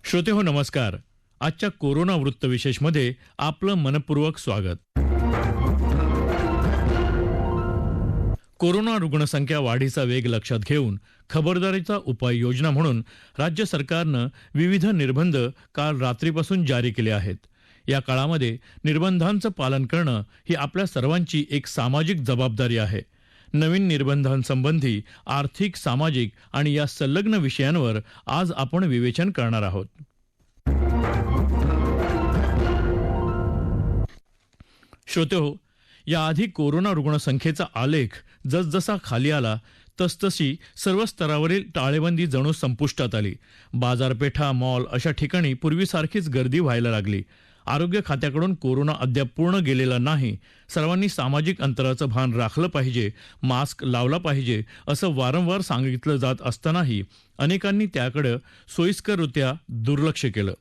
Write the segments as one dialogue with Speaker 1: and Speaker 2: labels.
Speaker 1: श्रोतेहो नमस्कार. आजच्या कोरोना वृत्तविशेषमध्ये आपलं मनपूर्वक स्वागत. कोरोना रुग्णसंख्या वाढीचा वेग लक्षात घेऊन खबरदारीचा उपाययोजना म्हणून राज्य सरकारनं विविध निर्बंध काल रात्रीपासून जारी केले आहेत. या काळामध्ये निर्बंधांचं पालन करणं ही आपल्या सर्वांची एक सामाजिक जबाबदारी आहे. नवीन निर्बंधांसंबंधी आर्थिक, सामाजिक आणि या संलग्न विषयांवर आज आपण विवेचन करणार आहोत. श्रोतेहो, याआधी कोरोना रुग्णसंख्येचा आलेख जसजसा खाली आला तसतशी सर्व स्तरावरील टाळेबंदी जणू संपुष्टात आली. बाजारपेठा, मॉल अशा ठिकाणी पूर्वीसारखीच गर्दी व्हायला लागली. आरोग्य खात्याकडून कोरोना अद्याप पूर्ण गेलेला नाही. सर्वांनी सामाजिक अंतराचं भान राखलं पाहिजे, मास्क लावला पाहिजे असं वारंवार सांगितलं जात असतानाही अनेकांनी त्याकडे सोयीस्कररित्या दुर्लक्ष केलं.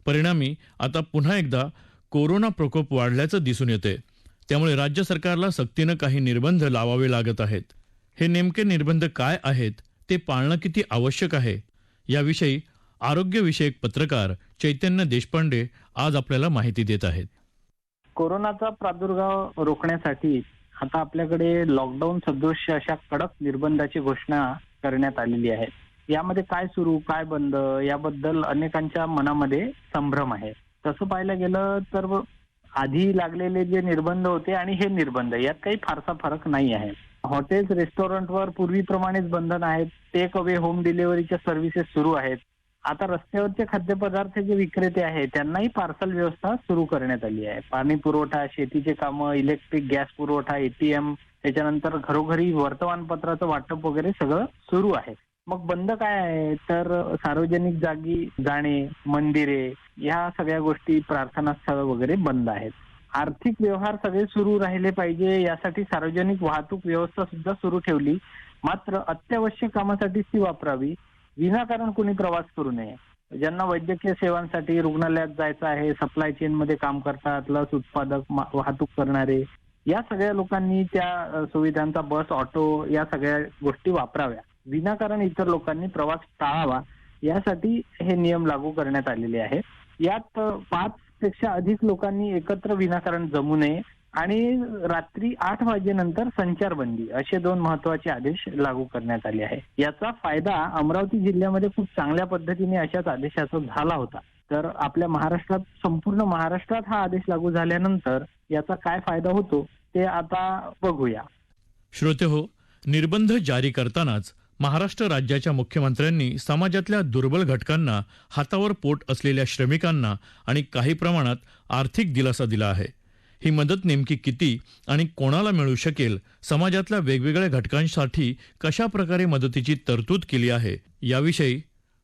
Speaker 1: परिणामी आता पुन्हा एकदा कोरोना प्रकोप वाढल्याचं दिसून येते. त्यामुळे राज्य सरकारला सक्तीनं काही निर्बंध लावावे लागत आहेत. हे नेमके निर्बंध काय आहेत, ते पाळणं किती आवश्यक आहे, याविषयी आरोग्यविषयक पत्रकार चैतन्य देशपांडे आज आपल्याला माहिती देत आहेत.
Speaker 2: कोरोनाचा प्रादुर्भाव रोखण्यासाठी आता आपल्याकडे लॉकडाऊन सदृश्य अशा कडक निर्बंधाची घोषणा करण्यात आलेली आहे. यामध्ये काय सुरू, काय बंद याबद्दल अनेकांच्या मनामध्ये संभ्रम आहे. तसं पाहायला गेलं तर आधी लागलेले जे निर्बंध होते आणि हे निर्बंध यात काही फारसा फरक नाही आहे. हॉटेल्स, रेस्टॉरंटवर पूर्वीप्रमाणेच बंधन आहेत. टेक अवे, होम डिलिव्हरीच्या सर्व्हिसेस सुरू आहेत. आता रस्त्यावरचे खाद्यपदार्थ जे विक्रेते आहेत त्यांनाही पार्सल व्यवस्था सुरू करण्यात आली आहे. पाणी पुरवठा, शेतीचे कामं, इलेक्ट्रिक गॅस पुरवठा, एटीएम, त्याच्यानंतर घरोघरी वर्तमानपत्राचं वाटप वगैरे सगळं सुरू आहे. मग बंद काय आहे तर सार्वजनिक जागी जाणे, मंदिरे या सगळ्या गोष्टी, प्रार्थना स्थळ वगैरे बंद आहेत. आर्थिक व्यवहार सगळे सुरू राहिले पाहिजे यासाठी सार्वजनिक वाहतूक व्यवस्था सुद्धा सुरू ठेवली. मात्र अत्यावश्यक कामासाठीच ती वापरावी. विनाकारण कोणी प्रवास करू नये. ज्यांना वैद्यकीय सेवांसाठी रुग्णालयात जायचं आहे, सप्लाय चेन मध्ये काम करतात, लस उत्पादक, वाहतूक करणारे, या सगळ्या लोकांनी त्या सुविधांचा, बस, ऑटो या सगळ्या गोष्टी वापराव्या. विनाकारण इतर लोकांनी प्रवास टाळावा यासाठी हे नियम लागू करण्यात आलेले आहेत. यात 5 पेक्षा अधिक लोकांनी एकत्र विनाकारण जमू नये आणि रात्री 8 वाजेनंतर संचारबंदी असे 2 महत्वाचे आदेश लागू करण्यात आले आहे. याचा फायदा अमरावती जिल्ह्यामध्ये खूप चांगल्या पद्धतीने अशाच आदेशाचा झाला होता. तर आपल्या महाराष्ट्रात, संपूर्ण महाराष्ट्रात हा आदेश लागू झाल्यानंतर याचा काय फायदा होतो ते आता बघूया.
Speaker 1: श्रोतेहो, निर्बंध जारी करतानाच महाराष्ट्र राज्याच्या मुख्यमंत्र्यांनी समाजातल्या दुर्बल घटकांना, हातावर पोट असलेल्या श्रमिकांना आणि काही प्रमाणात आर्थिक दिलासा दिला आहे. ही मदत नेमकी किती आणि कोणाला मिळू शकेल, समाजातल्या वेगवेगळ्या घटकांसाठी कशा प्रकारे मदतीची तरतूद केली आहे, याविषयी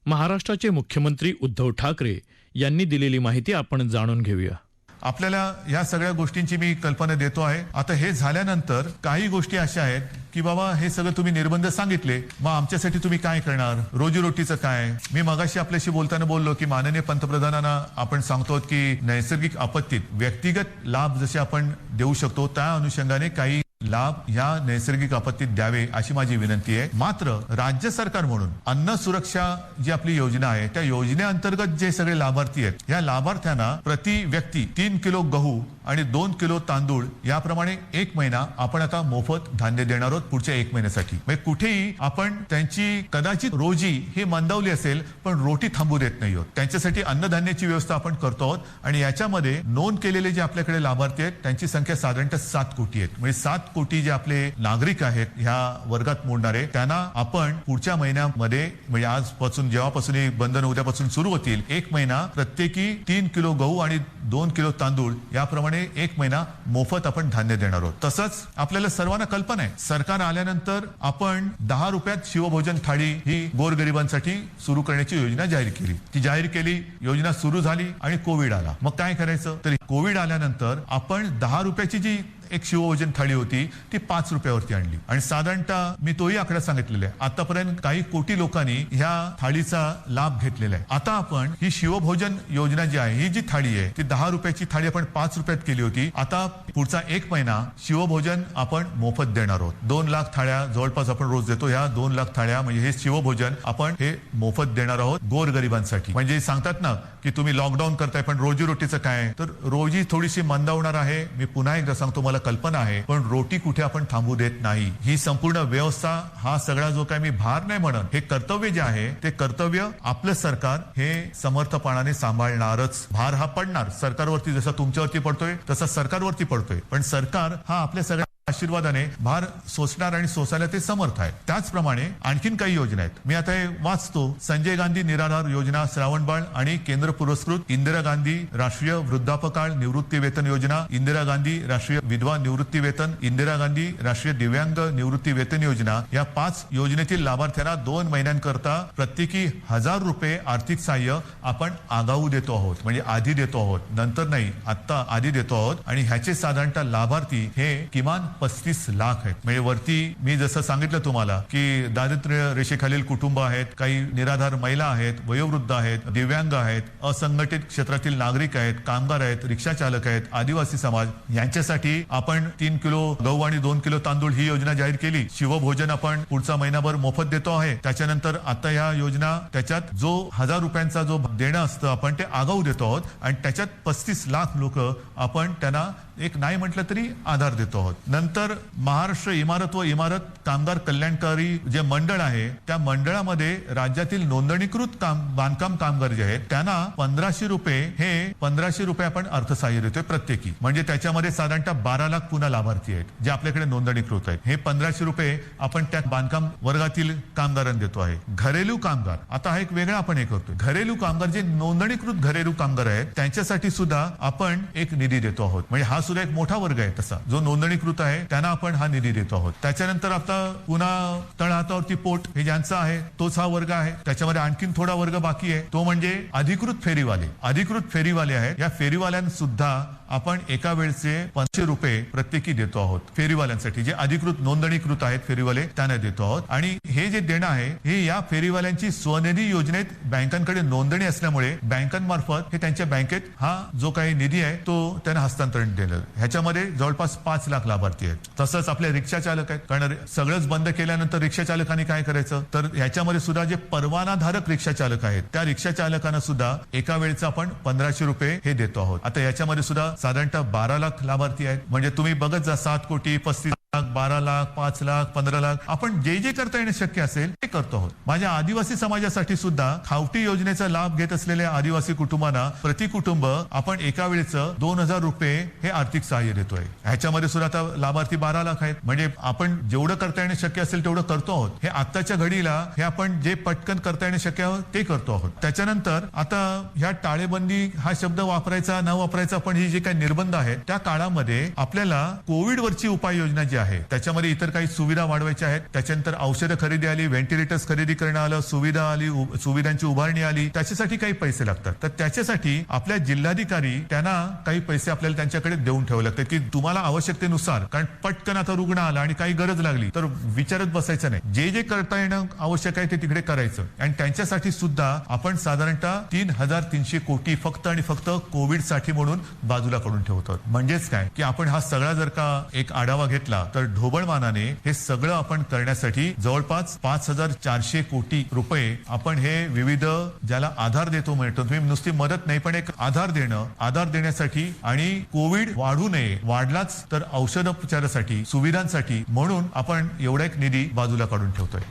Speaker 1: महाराष्ट्राचे मुख्यमंत्री उद्धव ठाकरे यांनी दिलेली माहिती आपण जाणून घेऊया.
Speaker 3: आपल्याला या सगळ्या गोष्टींची मी कल्पना देतो आहे. आता हे झाल्यानंतर काही गोष्टी अशा आहेत की बाबा हे सगळं तुम्ही निर्बंध सांगितले, मग आमच्यासाठी तुम्ही काय करणार, रोजीरोटीचं काय. मी मगाशी आपल्याशी बोलताना बोललो की माननीय पंतप्रधानांना आपण सांगतो की नैसर्गिक आपत्तीत व्यक्तिगत लाभ जसे आपण देऊ शकतो त्या अनुषंगाने काही लाभ या नैसर्गिक आपत्तीत द्यावे अशी माझी विनंती आहे. मात्र राज्य सरकार म्हणून अन्न सुरक्षा जी आपली योजना आहे त्या योजनेअंतर्गत जे सगळे लाभार्थी आहेत, या लाभार्थ्यांना प्रति व्यक्ती 3 किलो गहू आणि 2 किलो तांदूळ याप्रमाणे 1 महिना आपण आता मोफत धान्य देणार आहोत पुढच्या 1 महिन्यासाठी. म्हणजे कुठेही आपण त्यांची कदाचित रोजी ही मंदावली असेल पण रोटी थांबू देत नाही आहोत. त्यांच्यासाठी अन्नधान्याची व्यवस्था आपण करतो आहोत आणि याच्यामध्ये नोंद केलेले जे आपल्याकडे लाभार्थी आहेत त्यांची संख्या साधारणतः 7 कोटी आहेत. म्हणजे 7 कोटी जे आपले नागरिक आहेत ह्या वर्गात मोडणारे, त्यांना आपण पुढच्या महिन्यामध्ये, म्हणजे आजपासून, जेव्हापासून हे बंधन उद्यापासून सुरू होतील, 1 महिना प्रत्येकी 3 किलो गहू आणि 2 किलो तांदूळ याप्रमाणे 1 महिना मोफत आपण धान्य देणार आहोत. तसंच आपल्याला सर्वांना कल्पना आहे, सरकार आल्यानंतर आपण 10 रुपयात शिवभोजन थाळी ही गोरगरिबांसाठी सुरू करण्याची योजना जाहीर केली. ती जाहीर केली, योजना सुरू झाली आणि कोविड आला. मग काय करायचं, तर कोविड आल्यानंतर आपण 10 रुपयाची जी एक शिवभोजन थाळी होती ती 5 रुपयावरती आणली आणि साधारणतः मी तोही आकडा सांगितलेला आहे. आतापर्यंत काही कोटी लोकांनी ह्या थाळीचा लाभ घेतलेला आहे. आता आपण ही शिवभोजन योजना जी आहे, ही जी थाळी आहे ती 10 रुपयाची थाळी आपण 5 रुपयात केली होती. आता पुढचा 1 महिना शिवभोजन आपण मोफत देणार आहोत. 2 लाख थाळ्या जवळपास आपण रोज देतो. ह्या 2 लाख थाळ्या म्हणजे हे शिवभोजन आपण हे मोफत देणार आहोत गोरगरिबांसाठी. म्हणजे सांगतात ना की तुम्ही लॉकडाऊन करताय पण रोजीरोटीचं काय, तर रोजी थोडीशी मंदावणार आहे. मी पुन्हा एकदा सांगतो, मला कल्पना आहे, पण रोटी कुठे आपण थांबू देत नाही. ही संपूर्ण व्यवस्था, हा सगळा जो काय मी भार नाही म्हणत, हे कर्तव्य जे आहे ते कर्तव्य आपलं सरकार हे समर्थपणाने सांभाळणारच. भार हा पडणार सरकारवरती, जसा तुमच्यावरती पडतोय तसा सरकारवरती पडतोय, पण सरकार हा आपल्या सगळ्या आशीर्वादाने भार सोसणार आणि सोसायला ते समर्थ आहे. त्याचप्रमाणे आणखीन काही योजना आहेत. मी आता हे वाचतो. संजय गांधी निराधार योजना, श्रावणबाळ आणि केंद्र पुरस्कृत इंदिरा गांधी राष्ट्रीय वृद्धापकाळ निवृत्ती वेतन योजना, इंदिरा गांधी राष्ट्रीय विधवा निवृत्ती वेतन, इंदिरा गांधी राष्ट्रीय दिव्यांग निवृत्ती वेतन योजना, या 5 योजनेतील लाभार्थ्यांना 2 महिन्यांकरता प्रत्येकी 1000 रुपये आर्थिक सहाय्य आपण आगाऊ देतो आहोत. म्हणजे आधी देतो आहोत, नंतर नाही, आता आधी देतो आहोत. आणि ह्याचे साधारणतः लाभार्थी हे किमान 35 लाख आहेत. म्हणजे वरती मी जसं सांगितलं तुम्हाला की दारिद्र्य रेषेखालील कुटुंब आहेत, काही निराधार महिला आहेत, वयोवृद्ध आहेत, दिव्यांग आहेत, असंघटित क्षेत्रातील नागरिक आहेत, कामगार आहेत, रिक्षा चालक आहेत, आदिवासी समाज, यांच्यासाठी आपण 3 किलो गहू आणि 2 किलो तांदूळ ही योजना जाहीर केली. शिवभोजन आपण पुढचा महिनाभर मोफत देतो आहे. त्याच्यानंतर आता या योजना, त्याच्यात जो 1000 रुपयांचा जो देणं असतं आपण ते आगाऊ देतो आहोत आणि त्याच्यात 35 लाख लोक आपण त्यांना एक नाही म्हटलं तरी आधार देतो आहोत. नंतर महाराष्ट्र इमारत व इमारत कामगार कल्याणकारी जे मंडळ आहे, त्या मंडळामध्ये राज्यातील नोंदणीकृत बांधकाम कामगार जे आहेत त्यांना 1500 रुपये, हे 1500 रुपये आपण अर्थसहाय्य देतोय प्रत्येकी. म्हणजे त्याच्यामध्ये साधारणतः 12 लाख पुन्हा लाभार्थी आहेत जे आपल्याकडे नोंदणीकृत आहेत. हे 1500 रुपये आपण त्या बांधकाम वर्गातील कामगारांना देतो आहे. घरेलू कामगार, आता हा एक वेगळा आपण हे करतोय. घरेलू कामगार जे नोंदणीकृत घरेलू कामगार आहेत त्यांच्यासाठी सुद्धा आपण एक निधी देतो आहोत. म्हणजे हा सुद्धा एक मोठा वर्ग आहे तसा, जो नोंदणीकृत आहे त्यांना आपण हा निधी देतो आहोत. त्याच्यानंतर आता पुन्हा तळहातावरती पोट, हे ज्यांचा आहे तोच हा वर्ग आहे. त्याच्यामध्ये आणखीन थोडा वर्ग बाकी आहे, तो म्हणजे अधिकृत फेरीवाले. अधिकृत फेरीवाले आहेत, या फेरीवाल्यांना सुद्धा आपण एका वेळचे 500 रुपये प्रत्येकी देतो आहोत. फेरीवाल्यांसाठी जे अधिकृत नोंदणीकृत आहेत फेरीवाले त्यांना देतो आहोत. आणि हे जे देणं आहे हे या फेरीवाल्यांची स्वनिधी योजनेत बँकांकडे नोंदणी असल्यामुळे बँकांमार्फत हे त्यांच्या बँकेत हा जो काही निधी आहे तो त्यांना हस्तांतरण देणं. ह्याच्यामध्ये जवळपास 5 लाख लाभार्थी आहेत. तसंच आपले रिक्षा चालक आहेत, कारण सगळंच बंद केल्यानंतर रिक्षा चालकांनी काय करायचं, तर ह्याच्यामध्ये सुद्धा जे परवानाधारक रिक्षा चालक आहेत त्या रिक्षा चालकांना सुद्धा एका वेळेचं आपण 1500 रुपये हे देतो आहोत. आता याच्यामध्ये सुद्धा साधारणतः 12 लाख लाभार्थी आहेत. म्हणजे तुम्ही बघत जा, 7 कोटी 35 लाख, 12 लाख, 5 लाख, 15 लाख, आपण जे जे करता येणं शक्य असेल ते करतो आहोत. माझ्या आदिवासी समाजासाठी सुद्धा खावटी योजनेचा लाभ घेत असलेल्या आदिवासी कुटुंबांना प्रति कुटुंब आपण एका वेळेचं 2000 रुपये हे आर्थिक सहाय्य देतोय. ह्याच्यामध्ये सुद्धा आता लाभार्थी 12 लाख आहेत. म्हणजे आपण जेवढं करता येणं शक्य असेल तेवढं करतो आहोत. हे आत्ताच्या घडीला हे आपण जे पटकन करता येणं शक्य आहे ते करतो आहोत. त्याच्यानंतर आता ह्या टाळेबंदी हा शब्द वापरायचा न वापरायचा, पण ही जे काही निर्बंध आहेत त्या काळामध्ये आपल्याला कोविडवरची उपाययोजना जी आहे त्याच्यामध्ये इतर काही सुविधा वाढवायच्या आहेत. त्याच्यानंतर औषधं खरेदी आली, व्हेंटिलेटर्स खरेदी करणं आलं, सुविधा आली, सुविधांची उभारणी आली, त्याच्यासाठी काही पैसे लागतात. तर त्याच्यासाठी आपल्या जिल्हाधिकारी त्यांना काही पैसे आपल्याला त्यांच्याकडे देऊन ठेवावे लागतात की तुम्हाला आवश्यकतेनुसार, कारण पटकन आता रुग्ण आला आणि काही गरज लागली तर विचारत बसायचं नाही, जे जे करता येणं आवश्यक आहे ते तिकडे करायचं. आणि त्यांच्यासाठी सुद्धा आपण साधारणतः 3300 कोटी फक्त आणि फक्त कोविडसाठी म्हणून बाजूला काढून ठेवतो. म्हणजेच काय की आपण हा सगळा जर का एक आढावा घेतला तर ढोबळमानाने हे सगळं आपण करण्यासाठी जवळपास 5400 कोटी रुपये आपण हे विविध ज्याला आधार देतो म्हणतो, तुम्ही नुसती मदत नाही पण एक आधार देणं, आधार देण्यासाठी आणि कोविड वाढू नये, वाढलाच तर औषधोपचारासाठी, सुविधांसाठी म्हणून आपण एवढा एक निधी बाजूला काढून ठेवतोय.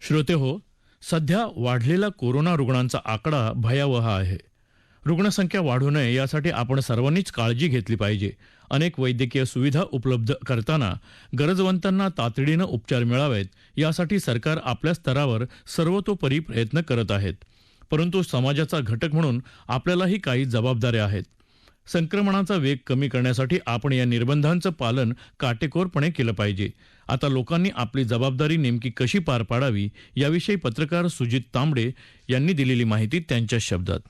Speaker 1: श्रोते हो, सध्या वाढलेला कोरोना रुग्णांचा आकडा भयावह आहे. रुग्णसंख्या वाढू नये यासाठी आपण सर्वांनीच काळजी घेतली पाहिजे. अनेक वैद्यकीय सुविधा उपलब्ध करताना गरजवंतांना तातडीनं उपचार मिळावेत यासाठी सरकार आपल्या स्तरावर सर्वतोपरी प्रयत्न करत आहेत. परंतु समाजाचा घटक म्हणून आपल्यालाही काही जबाबदाऱ्या आहेत. संक्रमणाचा वेग कमी करण्यासाठी आपण या निर्बंधांचं पालन काटेकोरपणे केलं पाहिजे. आता लोकांनी आपली जबाबदारी नेमकी कशी पार पाडावी याविषयी पत्रकार सुजित तांबडे यांनी दिलेली माहिती त्यांच्या शब्दात.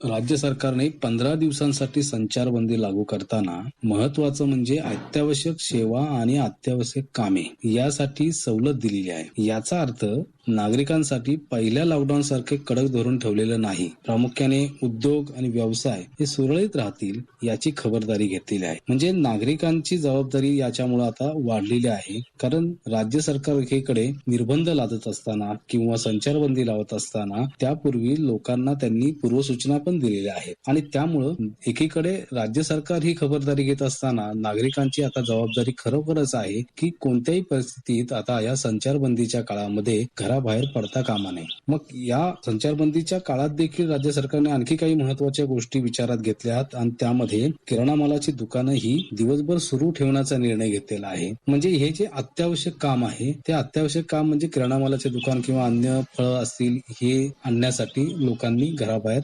Speaker 4: राज्य सरकारने 15 दिवसांसाठी संचारबंदी लागू करताना महत्वाचं म्हणजे अत्यावश्यक सेवा आणि अत्यावश्यक कामे यासाठी सवलत दिलेली आहे. याचा अर्थ नागरिकांसाठी पहिल्या लॉकडाऊन सारखे कडक धोरण ठेवलेलं नाही. प्रामुख्याने उद्योग आणि व्यवसाय हे सुरळीत राहतील याची खबरदारी घेतलेली आहे. म्हणजे नागरिकांची जबाबदारी याच्यामुळे आता वाढलेली आहे. कारण राज्य सरकार एकीकडे निर्बंध लादत असताना किंवा संचारबंदी लावत असताना त्यापूर्वी लोकांना त्यांनी पूर्वसूचना पण दिलेल्या आहेत आणि त्यामुळं एकीकडे राज्य सरकार ही खबरदारी घेत असताना नागरिकांची आता जबाबदारी खरोखरच आहे की कोणत्याही परिस्थितीत आता या संचारबंदीच्या काळामध्ये घराबाहेर पडता कामा नये. मग या संचारबंदीच्या काळात देखील राज्य सरकारने आणखी काही महत्वाच्या गोष्टी विचारात घेतल्यात आणि त्यामध्ये किराणा मालाची दुकानं ही दिवसभर सुरू ठेवण्याचा निर्णय घेतलेला आहे. म्हणजे हे जे अत्यावश्यक काम आहे ते अत्यावश्यक काम म्हणजे किराणा मालाचे दुकान किंवा अन्य फळं असतील हे आणण्यासाठी लोकांनी घराबाहेर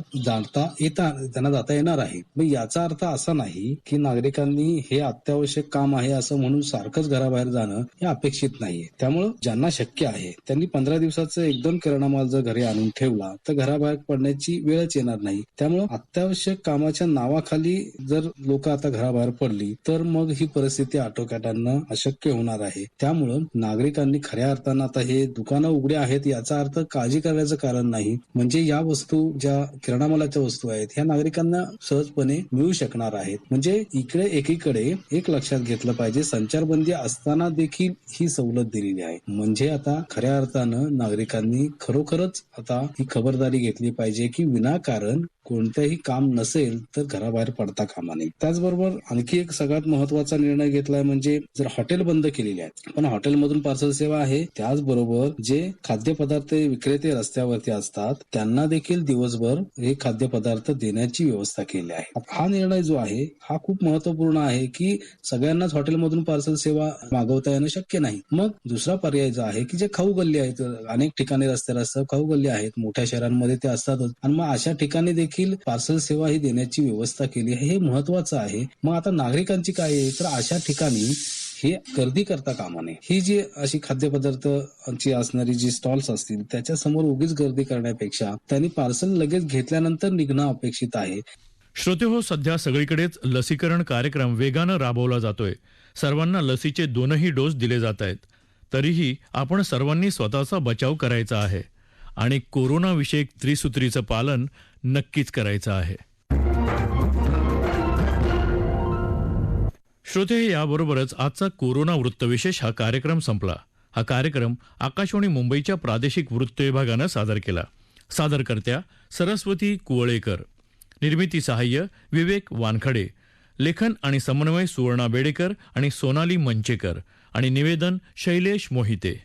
Speaker 4: त्यांना जाता येणार आहे. मग याचा अर्थ असा नाही की नागरिकांनी हे अत्यावश्यक काम आहे असं म्हणून सारखंच घराबाहेर जाणं हे अपेक्षित नाहीये. त्यामुळं ज्यांना शक्य आहे त्यांनी 15 दिवसाचा एकदम किराणा माल जर घरी आणून ठेवला तर घराबाहेर पडण्याची वेळच येणार नाही. त्यामुळं अत्यावश्यक कामाच्या नावाखाली जर लोक आता घराबाहेर पडली तर मग ही परिस्थिती आटोक्यात आणणं अशक्य होणार आहे. त्यामुळं नागरिकांनी खऱ्या अर्थानं आता हे दुकानं उघडे आहेत याचा अर्थ काळजी करायचं कारण नाही. म्हणजे या वस्तू ज्या किराणा मालाच्या वस्तू आहेत ह्या नागरिकांना सहजपणे मिळू शकणार आहेत. म्हणजे इकडे एकीकडे एक लक्षात घेतलं पाहिजे संचारबंदी असताना देखील ही सवलत दिलेली आहे. म्हणजे आता खऱ्या अर्थानं नागरिकांनी खरोखरच आता ही खबरदारी घेतली पाहिजे की विनाकारण कोणतेही काम नसेल तर घराबाहेर पडता कामा नये. त्याचबरोबर आणखी एक सगळ्यात महत्वाचा निर्णय घेतलाय म्हणजे जर हॉटेल बंद केलेली आहेत पण हॉटेलमधून पार्सल सेवा आहे त्याचबरोबर जे खाद्यपदार्थ विक्रेते रस्त्यावरती असतात त्यांना देखील दिवसभर हे खाद्यपदार्थ देण्याची व्यवस्था केली आहे. हा निर्णय जो आहे हा खूप महत्वपूर्ण आहे की सगळ्यांनाच हॉटेलमधून पार्सल सेवा मागवता येणं शक्य नाही. मग दुसरा पर्याय जो आहे की जे खाऊ गल्ली आहेत अनेक ठिकाणी रस्त्यावर खाऊ गल्ली आहेत मोठ्या शहरांमध्ये ते असतातच आणि मग अशा ठिकाणी देखील पार्सल सेवा ही देण्याची व्यवस्था केली आहे. हे महत्वाचं आहे. मग आता नागरिकांची काय आहे तर अशा ठिकाणी हे गर्दी करता कामा नये. ही जी अशी खाद्यपदार्थांची असणारी जी स्टॉल्स असतील त्याच्या समोर उगीच गर्दी करण्यापेक्षा त्यांनी पार्सल लगेच घेतल्यानंतर निघणं अपेक्षित आहे.
Speaker 1: श्रोते हो, सध्या सगळीकडेच लसीकरण कार्यक्रम वेगानं राबवला जातोय. सर्वांना लसीचे 2ही डोस दिले जात आहेत. तरीही आपण सर्वांनी स्वतःचा बचाव करायचा आहे आणि कोरोनाविषयक त्रिसूत्रीचं पालन नक्कीच करायचं आहे. श्रोते, याबरोबरच आजचा कोरोना वृत्तविशेष हा कार्यक्रम संपला. हा कार्यक्रम आकाशवाणी मुंबईच्या प्रादेशिक वृत्त विभागानं सादर केला. सादरकर्त्या सरस्वती कुवळेकर, निर्मिती सहाय्य विवेक वानखडे, लेखन आणि समन्वय सुवर्णा बेडेकर आणि सोनाली मंचेकर आणि निवेदन शैलेश मोहिते.